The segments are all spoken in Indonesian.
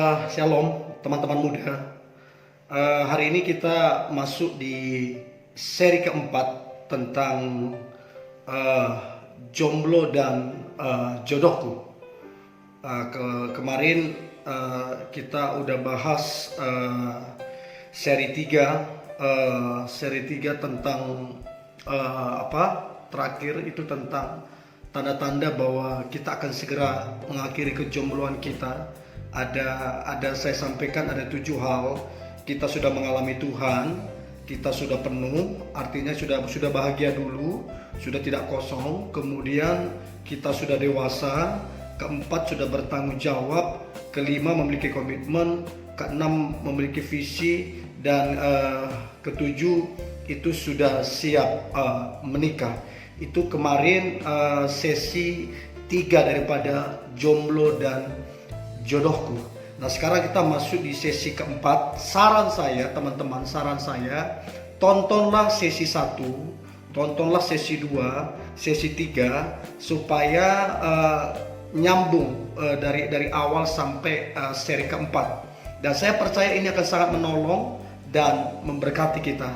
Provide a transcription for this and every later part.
Shalom teman-teman muda. Hari ini kita masuk di seri keempat tentang jomblo dan jodohku. Kemarin kita udah bahas seri 3 tentang terakhir itu tentang tanda-tanda bahwa kita akan segera mengakhiri kejombloan kita. Ada saya sampaikan ada 7 hal. Kita sudah mengalami Tuhan, kita sudah penuh, artinya sudah bahagia dulu, sudah tidak kosong. Kemudian kita sudah dewasa. Keempat, sudah bertanggung jawab. Kelima, memiliki komitmen. Keenam, memiliki visi. Dan ketujuh, itu sudah siap menikah. Itu kemarin sesi 3 daripada jomblo dan jodohku. Nah, sekarang kita masuk di sesi keempat. Saran saya teman-teman, tontonlah sesi 1, tontonlah sesi 2, sesi 3 supaya nyambung dari awal sampai seri keempat. Dan saya percaya ini akan sangat menolong dan memberkati kita.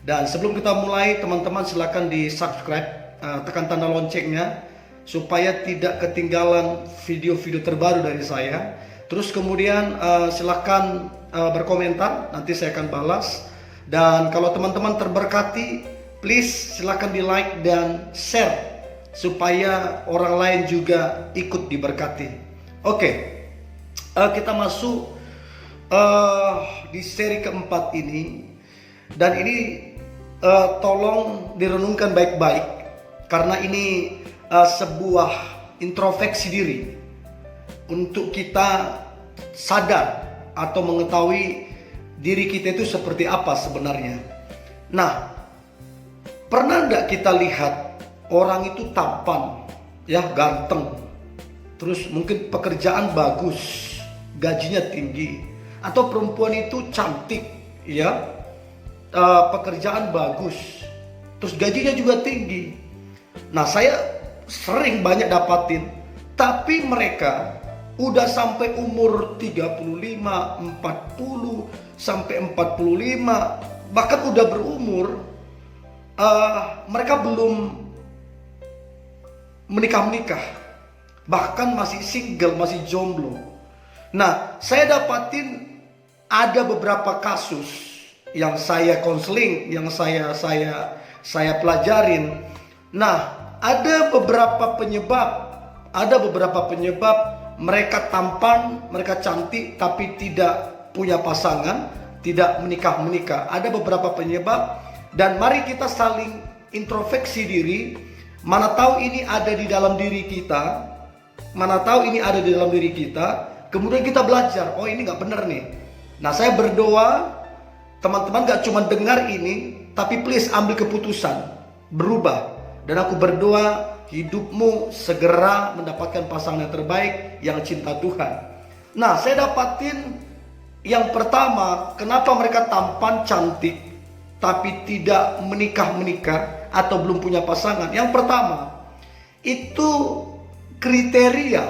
Dan sebelum kita mulai, teman-teman silakan di subscribe, tekan tanda loncengnya supaya tidak ketinggalan video-video terbaru dari saya. Terus kemudian silakan berkomentar, nanti saya akan balas. Dan kalau teman-teman terberkati, please silakan di like dan share supaya orang lain juga ikut diberkati. Oke, kita masuk di seri keempat ini. Dan ini tolong direnungkan baik-baik, karena ini sebuah introspeksi diri untuk kita sadar atau mengetahui diri kita itu seperti apa sebenarnya. Nah, pernah enggak kita lihat orang itu tampan, ya, ganteng, terus mungkin pekerjaan bagus, gajinya tinggi, atau perempuan itu cantik, ya, pekerjaan bagus, terus gajinya juga tinggi. Nah, saya sering banyak dapatin, tapi mereka udah sampai umur 35, 40, sampai 45, bahkan udah berumur, mereka belum menikah, bahkan masih single, masih jomblo. Nah, saya dapatin ada beberapa kasus yang saya konseling, yang saya pelajarin. Nah, ada beberapa penyebab mereka tampan, mereka cantik, tapi tidak punya pasangan, tidak menikah. Ada beberapa penyebab, dan mari kita saling introspeksi diri. Mana tahu ini ada di dalam diri kita, kemudian kita belajar, oh ini gak bener nih. Nah, saya berdoa teman-teman gak cuma dengar ini, tapi please ambil keputusan, berubah. Dan aku berdoa hidupmu segera mendapatkan pasangan yang terbaik, yang cinta Tuhan. Nah, saya dapatin yang pertama, kenapa mereka tampan, cantik, tapi tidak menikah atau belum punya pasangan. Yang pertama, itu kriteria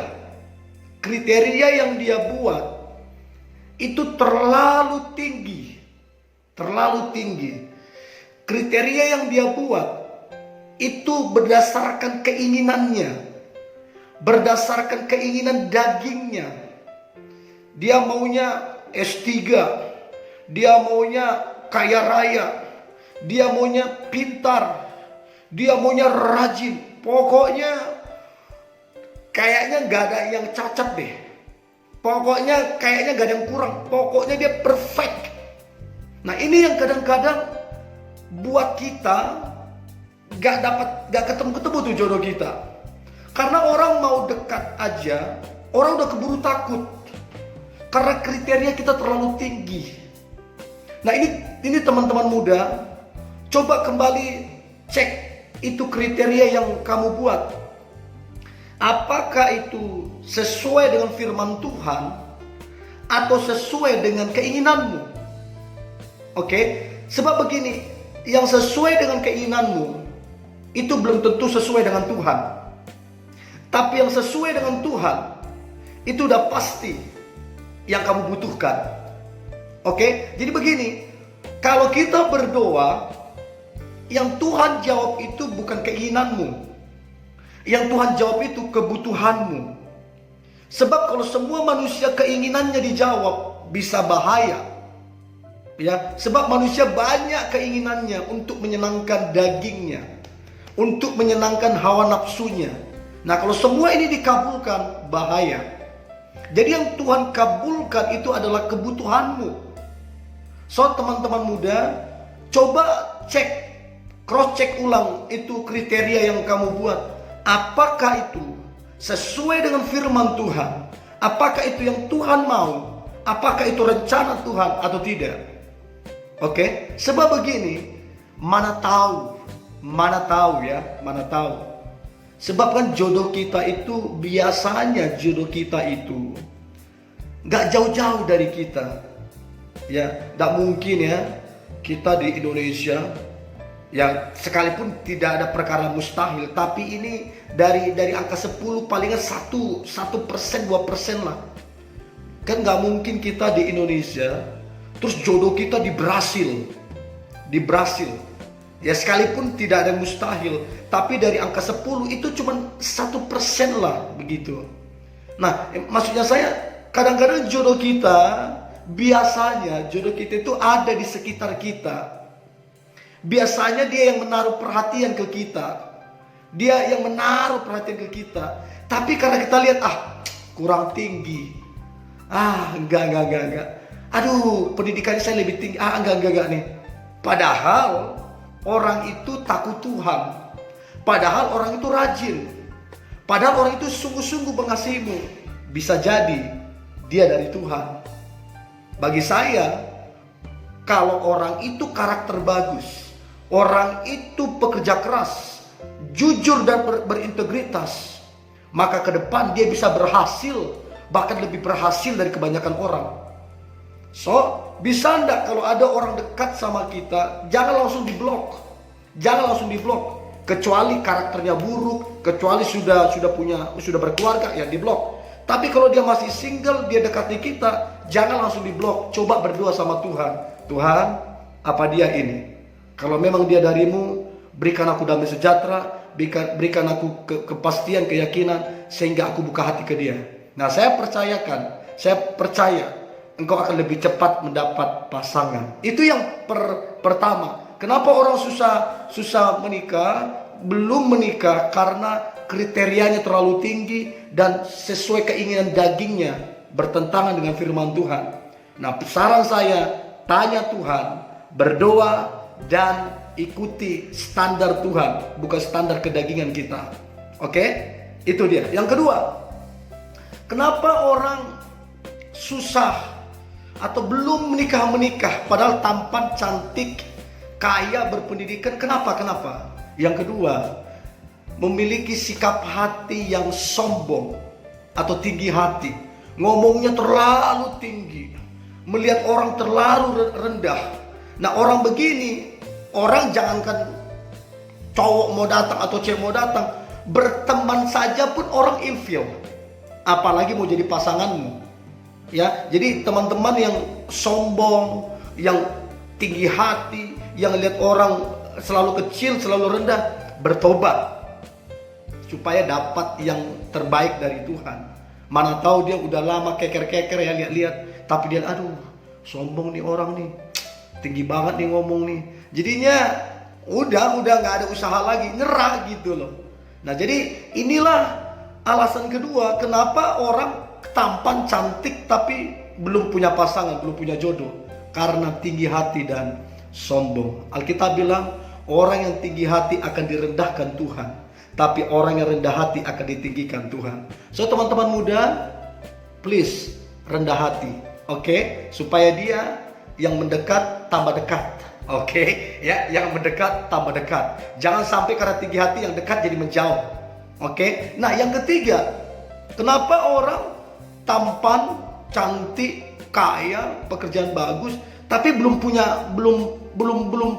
yang dia buat itu terlalu tinggi. Kriteria yang dia buat itu berdasarkan keinginannya, berdasarkan keinginan dagingnya. Dia maunya S3, dia maunya kaya raya, dia maunya pintar, dia maunya rajin. Pokoknya kayaknya gak ada yang cacat deh. Pokoknya kayaknya gak ada yang kurang. Pokoknya dia perfect. Nah, ini yang kadang-kadang buat kita gak ketemu tuh jodoh kita. Karena orang mau dekat aja, orang udah keburu takut, karena kriteria kita terlalu tinggi. Nah, ini teman-teman muda, coba kembali cek itu kriteria yang kamu buat. Apakah itu sesuai dengan firman Tuhan atau sesuai dengan keinginanmu? Oke, sebab begini, yang sesuai dengan keinginanmu itu belum tentu sesuai dengan Tuhan. Tapi yang sesuai dengan Tuhan itu udah pasti. yang kamu butuhkan. Oke, jadi begini, kalau kita berdoa, yang Tuhan jawab itu bukan keinginanmu, yang Tuhan jawab itu kebutuhanmu. Sebab kalau semua manusia keinginannya dijawab, bisa bahaya. Ya, sebab manusia banyak keinginannya untuk menyenangkan dagingnya, untuk menyenangkan hawa nafsunya. Nah, kalau semua ini dikabulkan, bahaya. Jadi yang Tuhan kabulkan itu adalah kebutuhanmu. So, teman-teman muda, coba cross check ulang itu kriteria yang kamu buat. Apakah itu sesuai dengan firman Tuhan? Apakah itu yang Tuhan mau? Apakah itu rencana Tuhan atau tidak? Oke, sebab begini, mana tahu ya, mana tahu. Sebab kan jodoh kita itu, biasanya jodoh kita itu gak jauh-jauh dari kita. Ya, gak mungkin ya kita di Indonesia, ya sekalipun tidak ada perkara mustahil, tapi ini dari angka 10 palingan 1%, 2% lah. Kan gak mungkin kita di Indonesia terus jodoh kita di Brasil. Ya, sekalipun tidak ada mustahil, tapi dari angka 10 itu cuma 1% lah begitu. Nah, maksudnya saya, kadang-kadang jodoh kita, biasanya jodoh kita itu ada di sekitar kita. Biasanya dia yang menaruh perhatian ke kita. Tapi karena kita lihat, kurang tinggi. Enggak. Aduh, pendidikan saya lebih tinggi. Enggak nih. Padahal orang itu takut Tuhan. Padahal orang itu rajin. Padahal orang itu sungguh-sungguh mengasihimu. Bisa jadi dia dari Tuhan. Bagi saya, kalau orang itu karakter bagus, orang itu pekerja keras, jujur dan berintegritas, maka ke depan dia bisa berhasil, bahkan lebih berhasil dari kebanyakan orang. So, bisa enggak kalau ada orang dekat sama kita, jangan langsung diblok. Kecuali karakternya buruk, kecuali sudah berkeluarga, ya diblok. Tapi kalau dia masih single, dia dekati kita, jangan langsung diblok. Coba berdoa sama Tuhan. Tuhan, apa dia ini? Kalau memang dia darimu, berikan aku damai sejahtera, berikan aku kepastian, keyakinan, sehingga aku buka hati ke dia. Nah, saya percaya engkau akan lebih cepat mendapat pasangan. Itu yang pertama. Kenapa orang susah menikah, belum menikah? Karena kriterianya terlalu tinggi dan sesuai keinginan dagingnya, bertentangan dengan firman Tuhan. Nah, saran saya, tanya Tuhan, berdoa, dan ikuti standar Tuhan, bukan standar kedagingan kita. Oke? Itu dia. Yang kedua, kenapa orang susah atau belum menikah padahal tampan, cantik, kaya, berpendidikan? Kenapa? Yang kedua, memiliki sikap hati yang sombong atau tinggi hati. Ngomongnya terlalu tinggi, melihat orang terlalu rendah. Nah, orang begini, orang jangankan cowok mau datang atau cewek mau datang, berteman saja pun orang ilfil, apalagi mau jadi pasanganmu. Ya, jadi teman-teman yang sombong, yang tinggi hati, yang lihat orang selalu kecil, selalu rendah, bertobat supaya dapat yang terbaik dari Tuhan. Mana tahu dia udah lama keker-keker ya, lihat-lihat, tapi dia aduh, sombong nih orang nih, tinggi banget nih ngomong nih. Jadinya udah nggak ada usaha lagi, nyerah gitu loh. Nah, jadi inilah alasan kedua kenapa orang tampan, cantik, tapi belum punya pasangan, belum punya jodoh, karena tinggi hati dan sombong. Alkitab bilang orang yang tinggi hati akan direndahkan Tuhan, tapi orang yang rendah hati akan ditinggikan Tuhan. So, teman-teman muda, please rendah hati, oke? Supaya dia yang mendekat tambah dekat, oke? Ya, yang mendekat tambah dekat. Jangan sampai karena tinggi hati yang dekat jadi menjauh, oke? Nah, yang ketiga, kenapa orang tampan, cantik, kaya, pekerjaan bagus, tapi belum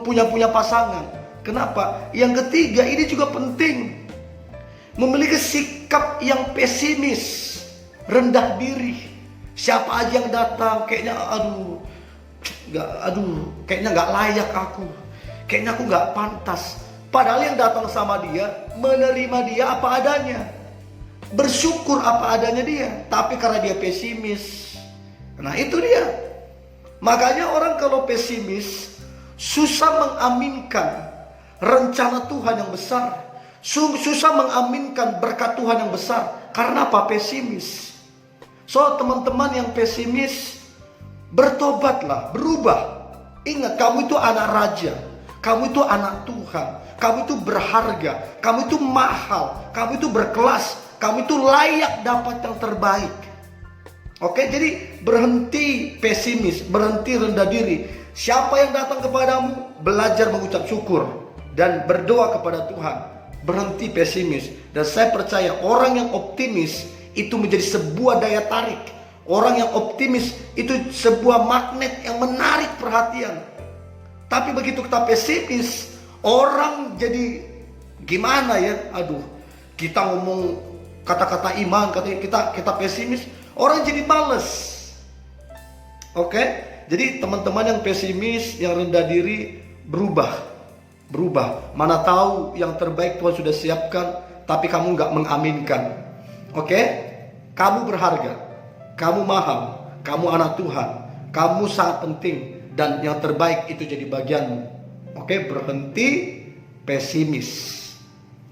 punya pasangan? Kenapa? Yang ketiga, ini juga penting. Memiliki sikap yang pesimis, rendah diri. Siapa aja yang datang, kayaknya kayaknya nggak layak aku. Kayaknya aku nggak pantas. Padahal yang datang sama dia, menerima dia apa adanya. Bersyukur apa adanya dia. Tapi karena dia pesimis. Nah itu dia. Makanya orang kalau pesimis, susah mengaminkan rencana Tuhan yang besar. Susah mengaminkan berkat Tuhan yang besar. Karena apa? Pesimis. So teman-teman yang pesimis, bertobatlah, berubah. Ingat, kamu itu anak raja. Kamu itu anak Tuhan. Kamu itu berharga. Kamu itu mahal. Kamu itu berkelas. Kamu itu layak dapat yang terbaik. Oke, jadi berhenti pesimis, berhenti rendah diri. Siapa yang datang kepadamu, belajar mengucap syukur dan berdoa kepada Tuhan. Berhenti pesimis. Dan saya percaya orang yang optimis itu menjadi sebuah daya tarik. Orang yang optimis itu sebuah magnet yang menarik perhatian. Tapi begitu kita pesimis, orang jadi gimana ya? Kita ngomong kata-kata iman, kita pesimis, orang jadi males. Oke? Jadi teman-teman yang pesimis, yang rendah diri, berubah. Mana tahu yang terbaik Tuhan sudah siapkan, tapi kamu nggak mengaminkan. Oke? Kamu berharga, kamu mahal, kamu anak Tuhan, kamu sangat penting. Dan yang terbaik itu jadi bagianmu. Oke, berhenti pesimis.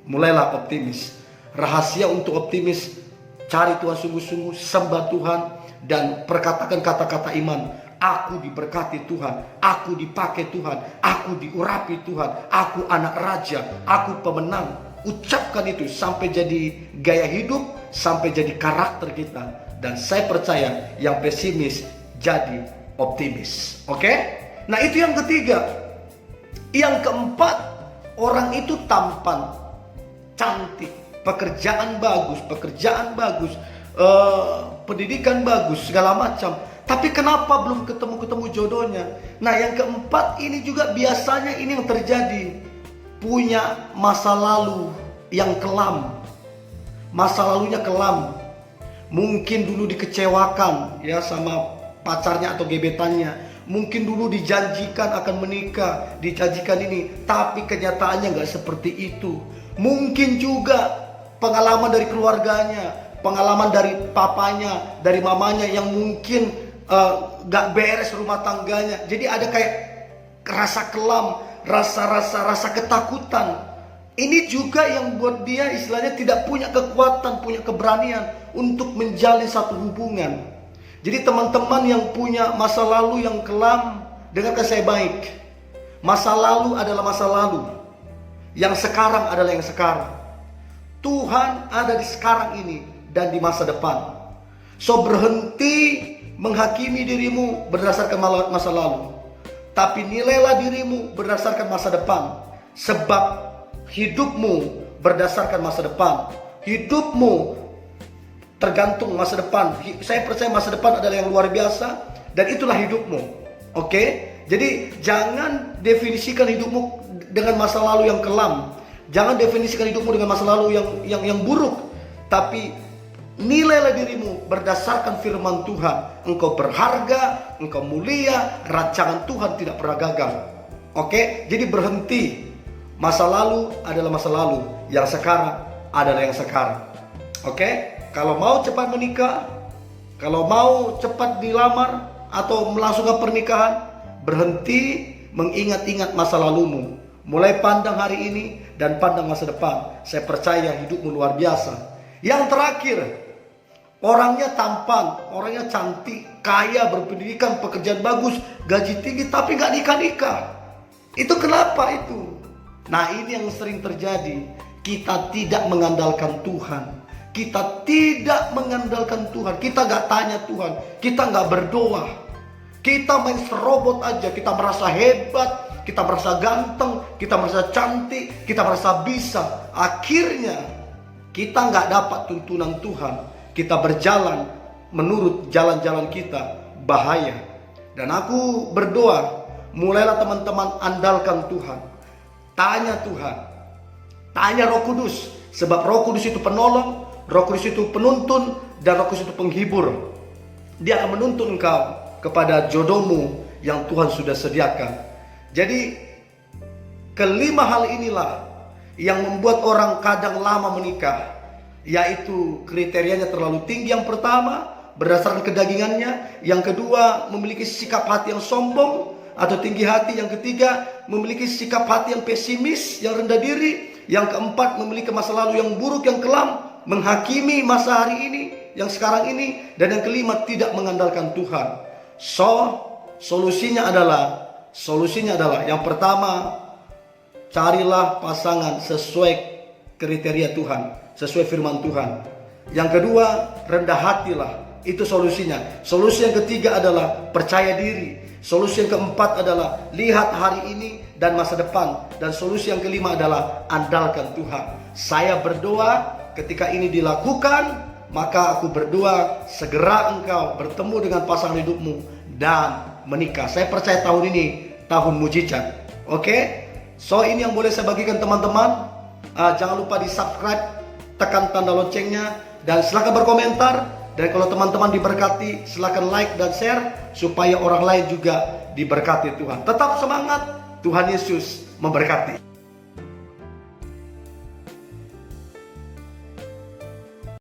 Mulailah optimis. Rahasia untuk optimis, cari Tuhan sungguh-sungguh, sembah Tuhan, dan perkatakan kata-kata iman. Aku diberkati Tuhan, aku dipakai Tuhan, aku diurapi Tuhan, aku anak raja, aku pemenang. Ucapkan itu sampai jadi gaya hidup, sampai jadi karakter kita. Dan saya percaya yang pesimis jadi optimis. Oke? Nah itu yang ketiga. Yang keempat, orang itu tampan, cantik, pekerjaan bagus, pendidikan bagus, segala macam. Tapi kenapa belum ketemu jodohnya? Nah yang keempat ini juga biasanya ini yang terjadi. Punya masa lalu yang kelam. Masa lalunya kelam. Mungkin dulu dikecewakan ya sama pacarnya atau gebetannya. Mungkin dulu dijanjikan akan menikah, dijanjikan ini, tapi kenyataannya nggak seperti itu. Mungkin juga pengalaman dari keluarganya, pengalaman dari papanya, dari mamanya yang mungkin nggak beres rumah tangganya. Jadi ada kayak rasa kelam, rasa ketakutan. Ini juga yang buat dia istilahnya tidak punya kekuatan, punya keberanian untuk menjalin satu hubungan. Jadi teman-teman yang punya masa lalu yang kelam, dengarkan saya baik. Masa lalu adalah masa lalu. Yang sekarang adalah yang sekarang. Tuhan ada di sekarang ini dan di masa depan. So berhenti menghakimi dirimu berdasarkan masa lalu. Tapi nilailah dirimu berdasarkan masa depan. Sebab hidupmu berdasarkan masa depan. Hidupmu tergantung masa depan. Saya percaya masa depan adalah yang luar biasa. Dan itulah hidupmu. Oke? Jadi jangan definisikan hidupmu dengan masa lalu yang kelam. Jangan definisikan hidupmu dengan masa lalu yang buruk. Tapi nilailah dirimu berdasarkan firman Tuhan. Engkau berharga, engkau mulia, rancangan Tuhan tidak pernah gagal. Oke? Jadi berhenti. Masa lalu adalah masa lalu. Yang sekarang adalah yang sekarang. Oke? Kalau mau cepat menikah, kalau mau cepat dilamar atau melangsungkan pernikahan, berhenti mengingat-ingat masa lalumu. Mulai pandang hari ini dan pandang masa depan. Saya percaya hidupmu luar biasa. Yang terakhir, orangnya tampan, orangnya cantik, kaya, berpendidikan, pekerjaan bagus, gaji tinggi, tapi gak nikah-nikah. Itu kenapa itu? Nah ini yang sering terjadi. Kita tidak mengandalkan Tuhan. Kita tidak mengandalkan Tuhan. Kita gak tanya Tuhan. Kita gak berdoa. Kita main serobot aja. Kita merasa hebat. Kita merasa ganteng. Kita merasa cantik. Kita merasa bisa. Akhirnya kita gak dapat tuntunan Tuhan. Kita berjalan menurut jalan-jalan kita. Bahaya. Dan aku berdoa, mulailah teman-teman andalkan Tuhan. Tanya Tuhan. Tanya Roh Kudus. Sebab Roh Kudus itu penolong, Roh Kudus itu penuntun, dan Roh Kudus itu penghibur. Dia akan menuntun engkau kepada jodohmu yang Tuhan sudah sediakan. Jadi kelima hal inilah yang membuat orang kadang lama menikah, yaitu kriterianya terlalu tinggi. Yang pertama, berdasarkan kedagingannya. Yang kedua, memiliki sikap hati yang sombong atau tinggi hati. Yang ketiga, memiliki sikap hati yang pesimis, yang rendah diri. Yang keempat, memiliki masa lalu yang buruk, yang kelam, menghakimi masa hari ini, yang sekarang ini. Dan yang kelima, tidak mengandalkan Tuhan. Solusinya adalah yang pertama, carilah pasangan sesuai kriteria Tuhan, sesuai firman Tuhan. Yang kedua, rendah hatilah. Itu solusinya. Solusi yang ketiga adalah percaya diri. Solusi yang keempat adalah lihat hari ini dan masa depan. Dan solusi yang kelima adalah andalkan Tuhan. Saya berdoa ketika ini dilakukan, maka aku berdoa segera engkau bertemu dengan pasangan hidupmu dan menikah. Saya percaya tahun ini tahun mujizat. Oke? So ini yang boleh saya bagikan teman-teman. Jangan lupa di subscribe, tekan tanda loncengnya, dan silakan berkomentar. Dan kalau teman-teman diberkati, silakan like dan share supaya orang lain juga diberkati Tuhan. Tetap semangat, Tuhan Yesus memberkati.